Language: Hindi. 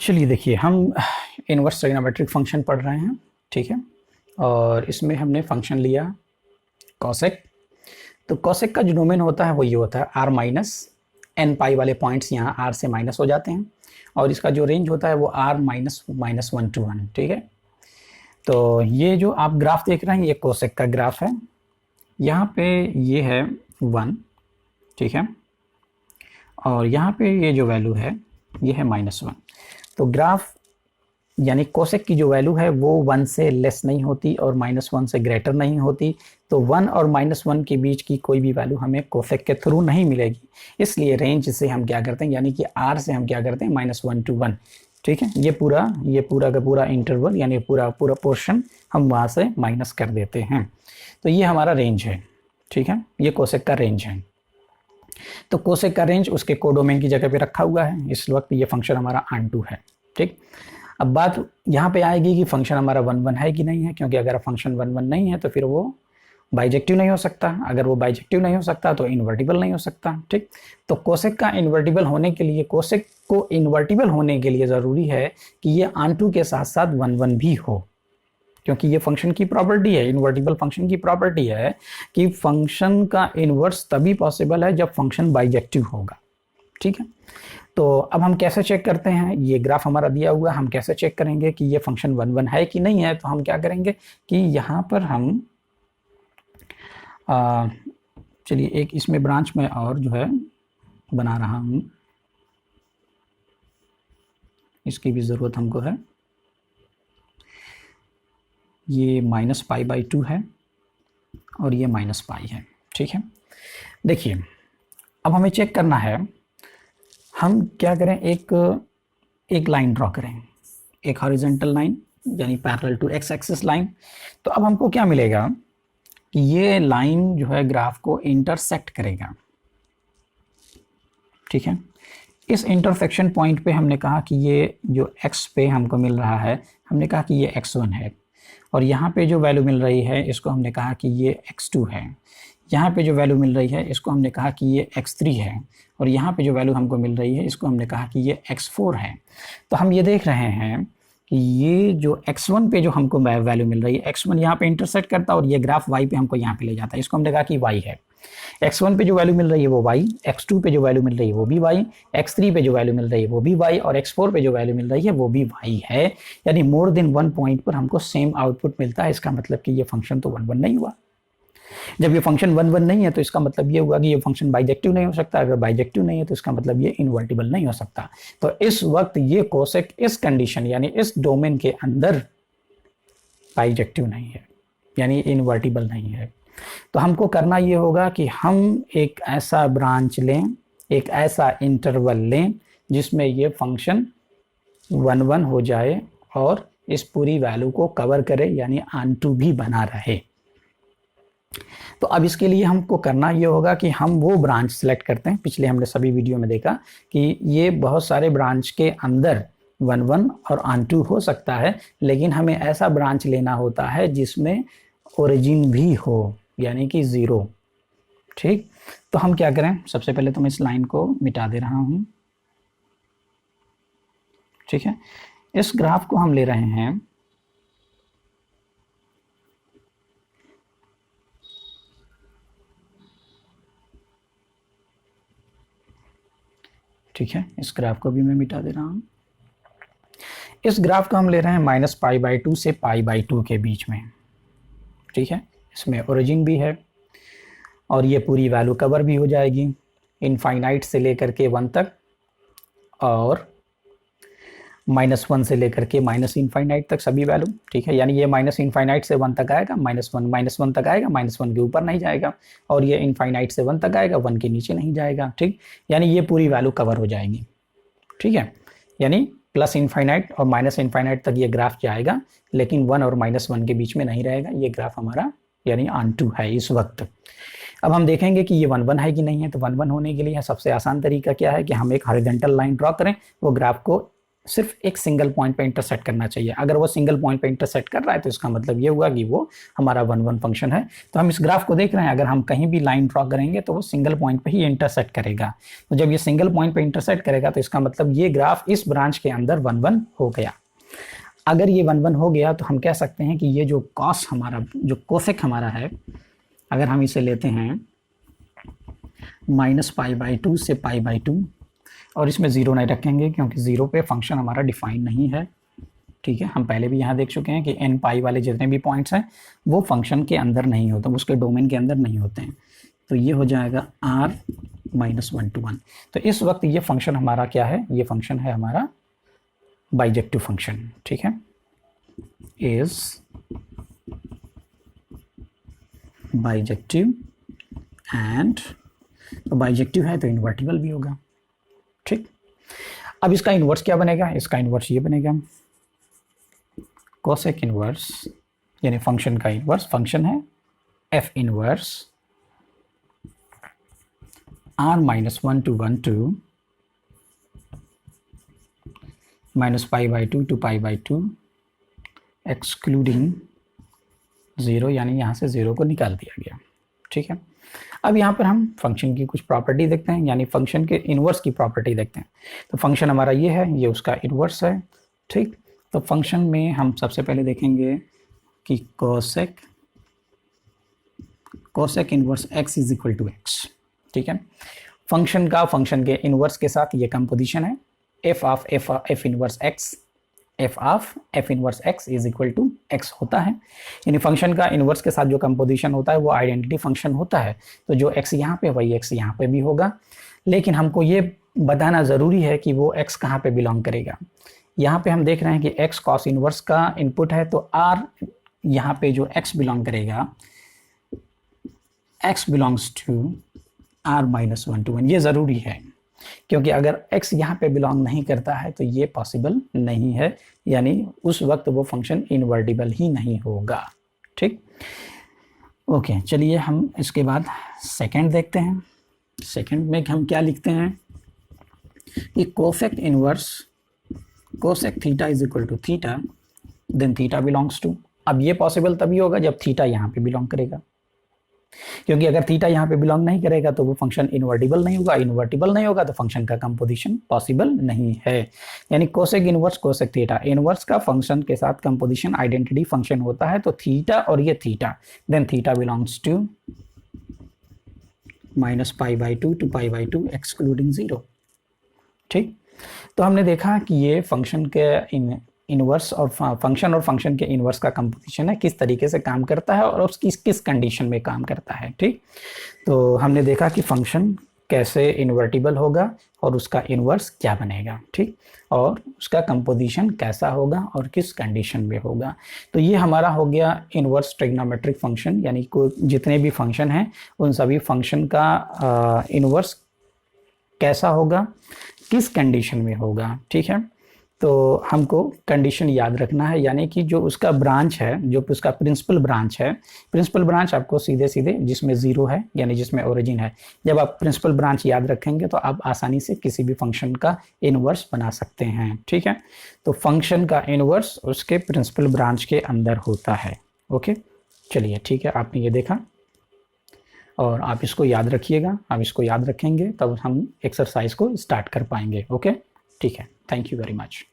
चलिए देखिए, हम इनवर्स ट्रिग्नोमेट्रिक फंक्शन पढ़ रहे हैं, ठीक है। और इसमें हमने फंक्शन लिया कॉसेक। तो कॉसेक का जो डोमेन होता है वो ये होता है आर माइनस एन पाई वाले पॉइंट्स यहाँ आर से माइनस हो जाते हैं, और इसका जो रेंज होता है वो आर माइनस माइनस 1 to 1, ठीक है। तो ये जो आप ग्राफ देख रहे हैं ये कॉसेक का ग्राफ है। यहाँ पे ये है 1, ठीक है, और यहाँ पे ये जो वैल्यू है ये है -1। तो ग्राफ यानी कोसेक की जो वैल्यू है वो 1 से लेस नहीं होती और -1 से ग्रेटर नहीं होती। तो 1 और -1 के बीच की कोई भी वैल्यू हमें कोसेक के थ्रू नहीं मिलेगी। इसलिए रेंज से हम क्या करते हैं, यानी कि r से हम क्या करते हैं -1 to 1, ठीक है। ये पूरा का पूरा इंटरवल यानी पूरा पोर्शन हम वहाँ से माइनस कर देते हैं। तो ये हमारा रेंज है, ठीक है, ये कोसेक का रेंज है। तो कोसेक का रेंज उसके कोडोमेन की जगह पे रखा हुआ है। इस वक्त ये फंक्शन हमारा ऑन2 है, ठीक। अब बात यहाँ पे आएगी कि फंक्शन हमारा 1 1 है कि नहीं है, क्योंकि अगर फंक्शन 1 1 नहीं है तो फिर वो बाइजेक्टिव नहीं हो सकता। अगर वो बाइजेक्टिव नहीं हो सकता तो इन्वर्टिबल नहीं हो सकता, ठीक। तो कोसेक का इन्वर्टिबल होने के लिए, कोसेक को इन्वर्टिबल होने के लिए ज़रूरी है कि ये ऑन2 के साथ साथ 1 1 भी हो, क्योंकि ये फंक्शन की प्रॉपर्टी है, इन्वर्टिबल फंक्शन की प्रॉपर्टी है कि फंक्शन का इन्वर्स तभी पॉसिबल है जब फंक्शन बाइजेक्टिव होगा, ठीक है। तो अब हम कैसे चेक करते हैं, ये ग्राफ हमारा दिया हुआ है, हम कैसे चेक करेंगे कि ये फंक्शन 1 1 है कि नहीं है। तो हम क्या करेंगे कि यहाँ पर हम चलिए एक इसमें ब्रांच में और जो है बना रहा हूँ, इसकी भी ज़रूरत हमको है। ये -π/2 है और ये -π है, ठीक है। देखिए अब हमें चेक करना है, हम क्या करें, एक लाइन ड्रॉ करें, एक हॉरिजॉन्टल लाइन यानी parallel to x axis line. तो अब हमको क्या मिलेगा कि ये लाइन जो है ग्राफ को इंटरसेक्ट करेगा, ठीक है। इस इंटरसेक्शन पॉइंट पे हमने कहा कि ये जो x पे हमको मिल रहा है, हमने कहा कि ये x1 है, और यहाँ पे जो वैल्यू मिल रही है इसको हमने कहा कि ये x2 है। यहाँ पे जो वैल्यू मिल रही है इसको हमने कहा कि ये x3 है, और यहाँ पे जो वैल्यू हमको मिल रही है इसको हमने कहा कि ये x4 है। तो हम ये देख रहे हैं कि ये जो x1 पे जो हमको वैल्यू मिल रही है, x1 यहाँ पे इंटरसेक्ट करता है और ये ग्राफ y पे हमको यहाँ पे ले जाता है, इसको हमने कहा कि y है। x1 पे जो वैल्यू मिल रही है वो y, x2 पे जो वैल्यू मिल रही है वो भी y, x3 पे जो वैल्यू मिल रही है वो भी y, और x4 पे जो वैल्यू मिल रही है वो भी y है। यानी मोर देन 1 पॉइंट पर हमको सेम आउटपुट मिलता है। इसका मतलब कि ये फंक्शन तो 1 1 नहीं हुआ। जब ये फंक्शन 1 1 नहीं है तो इसका मतलब ये हुआ कि ये फंक्शन बाइजेक्टिव नहीं हो सकता। अगर बाइजेक्टिव नहीं है तो इसका मतलब ये इन्वर्टिबल नहीं हो सकता। तो इस वक्त ये कोसेक इस कंडीशन यानी इस डोमेन के अंदर बाइजेक्टिव नहीं है, यानी इन्वर्टिबल नहीं है। तो हमको करना ये होगा कि हम एक ऐसा ब्रांच लें, एक ऐसा इंटरवल लें जिसमें ये फंक्शन 1 1 हो जाए और इस पूरी वैल्यू को कवर करे, यानी ऑन2 भी बना रहे। तो अब इसके लिए हमको करना ये होगा कि हम वो ब्रांच सेलेक्ट करते हैं। पिछले हमने सभी वीडियो में देखा कि ये बहुत सारे ब्रांच के अंदर 1 1 और ऑन2 हो सकता है, लेकिन हमें ऐसा ब्रांच लेना होता है जिसमें ओरिजिन भी हो, यानी कि 0, ठीक। तो हम क्या करें, सबसे पहले तो मैं इस लाइन को मिटा दे रहा हूँ, ठीक है। इस ग्राफ को हम ले रहे हैं ठीक है, इस ग्राफ को भी मैं मिटा दे रहा हूँ। इस ग्राफ को हम ले रहे हैं -π/2 से π/2 के बीच में, ठीक है। इसमें ओरिजिन भी है और ये पूरी वैल्यू कवर भी हो जाएगी इनफाइनाइट से लेकर के 1 तक, और -1 से लेकर के -इनफाइनाइट तक सभी वैल्यू, ठीक है। यानी ये -इनफाइनाइट से 1 तक आएगा, -1 तक आएगा, -1 के ऊपर नहीं जाएगा, और ये इनफाइनाइट से 1 तक आएगा, 1 के नीचे नहीं जाएगा, ठीक। यानी ये पूरी वैल्यू कवर हो जाएगी, ठीक है। यानी +इनफाइनाइट और -इनफाइनाइट तक ये ग्राफ जाएगा, लेकिन 1 और -1 के बीच में नहीं रहेगा। ये ग्राफ हमारा यानी ऑन2 है इस वक्त। अब हम देखेंगे कि ये 1 1 है कि नहीं है। तो 1 1 होने के लिए सबसे आसान तरीका क्या है कि हम एक हॉरिजॉन्टल लाइन ड्रॉ करें, वो ग्राफ को सिर्फ एक सिंगल पॉइंट पे इंटरसेक्ट करना चाहिए। अगर वो सिंगल पॉइंट पे इंटरसेक्ट कर रहा है तो इसका मतलब ये हुआ कि वो हमारा 1 1 फंक्शन है। तो हम इस ग्राफ को देख रहे हैं, अगर हम कहीं भी लाइन ड्रॉ करेंगे तो वो सिंगल पॉइंट पे ही इंटरसेक्ट करेगा। तो जब ये सिंगल पॉइंट पे इंटरसेक्ट करेगा तो इसका मतलब ये ग्राफ इस ब्रांच के अंदर 1 1 हो गया। अगर ये 1 1 हो गया तो हम कह सकते हैं कि ये जो कॉस हमारा, जो कोसेक हमारा है, अगर हम इसे लेते हैं -π/2 से π/2, और इसमें ज़ीरो नहीं रखेंगे क्योंकि ज़ीरो पे फंक्शन हमारा डिफाइन नहीं है। ठीक है, हम पहले भी यहाँ देख चुके हैं कि n पाई वाले जितने भी पॉइंट्स हैं वो फंक्शन के अंदर नहीं होते, उसके डोमेन के अंदर नहीं होते हैं। तो ये हो जाएगा r -1 to 1। तो इस वक्त ये फंक्शन हमारा क्या है, ये फंक्शन है हमारा बाइजेक्टिव फंक्शन। ठीक है, इज बाइजेक्टिव एंड, तो बाइजेक्टिव है तो इन्वर्टिबल भी होगा। ठीक, अब इसका इन्वर्स क्या बनेगा, इसका इन्वर्स ये बनेगा कोसेक इन्वर्स, यानी फंक्शन का इन्वर्स, फंक्शन है f inverse r -1 to 1 to -π/2 to π/2 excluding 0, यानी यहाँ से 0 को निकाल दिया गया। ठीक है, अब यहाँ पर हम फंक्शन की कुछ प्रॉपर्टी देखते हैं, यानी फंक्शन के इन्वर्स की प्रॉपर्टी देखते हैं। तो फंक्शन हमारा ये है, ये उसका इन्वर्स है। ठीक, तो फंक्शन में हम सबसे पहले देखेंगे कि cosec inverse x is equal to x। ठीक है, फंक्शन का फंक्शन के इन्वर्स के साथ ये कंपोजिशन है, f inverse x, f inverse x is equal to x होता है। यानी फंक्शन का इन्वर्स के साथ जो कंपोजिशन होता है वो आइडेंटिटी फंक्शन होता है। तो जो x यहाँ पे वही x यहाँ पे भी होगा, लेकिन हमको ये बताना ज़रूरी है कि वो x कहाँ पे बिलोंग करेगा। यहाँ पे हम देख रहे हैं कि x कॉस इन्वर्स का इनपुट है, तो r यहाँ पे जो x बिलोंग करेगा, x belongs to r -1 to 1। ये ज़रूरी है क्योंकि अगर x यहाँ पे बिलोंग नहीं करता है तो ये पॉसिबल नहीं है, यानी उस वक्त वो फंक्शन इन्वर्टिबल ही नहीं होगा। ठीक, ओके, चलिए हम इसके बाद सेकंड देखते हैं। सेकंड में हम क्या लिखते हैं कि cosec inverse cosec theta is equal to theta, then theta belongs to. अब ये पॉसिबल तभी होगा जब थीटा यहाँ पे बिलोंग करेगा, क्योंकि अगर थीटा यहाँ पे बिलोंग नहीं करेगा तो वो फंक्शन इन्वर्टिबल नहीं होगा, इन्वर्टिबल नहीं होगा तो फंक्शन का कंपोजिशन पॉसिबल नहीं है। यानी cosec inverse cosec theta, inverse का फंक्शन के साथ कंपोजिशन आइडेंटिटी फंक्शन होता है, तो थीटा और ये theta, then theta belongs to -π/2 to π/2 excluding 0। ठीक, तो हमने देखा कि ये फंक्शन के इन्वर्स और फंक्शन के इन्वर्स का कंपोजिशन है, किस तरीके से काम करता है और उसकी किस कंडीशन में काम करता है। ठीक, तो हमने देखा कि फंक्शन कैसे इन्वर्टिबल होगा और उसका इन्वर्स क्या बनेगा। ठीक, और उसका कंपोजिशन कैसा होगा और किस कंडीशन में होगा। तो ये हमारा हो गया इन्वर्स ट्रिग्नोमेट्रिक फंक्शन, यानी जितने भी फंक्शन हैं उन सभी फंक्शन का इन्वर्स कैसा होगा, किस कंडीशन में होगा। ठीक है, तो हमको कंडीशन याद रखना है, यानी कि जो उसका ब्रांच है, जो उसका प्रिंसिपल ब्रांच है, प्रिंसिपल ब्रांच आपको सीधे सीधे जिसमें 0 है, यानी जिसमें ओरिजिन है, जब आप प्रिंसिपल ब्रांच याद रखेंगे तो आप आसानी से किसी भी फंक्शन का इन्वर्स बना सकते हैं। ठीक है, तो फंक्शन का इन्वर्स उसके प्रिंसिपल ब्रांच के अंदर होता है। ओके, चलिए ठीक है, आपने ये देखा और आप इसको याद रखिएगा। आप इसको याद रखेंगे तब हम एक्सरसाइज को स्टार्ट कर पाएंगे। ओके, ठीक है, थैंक यू वेरी मच।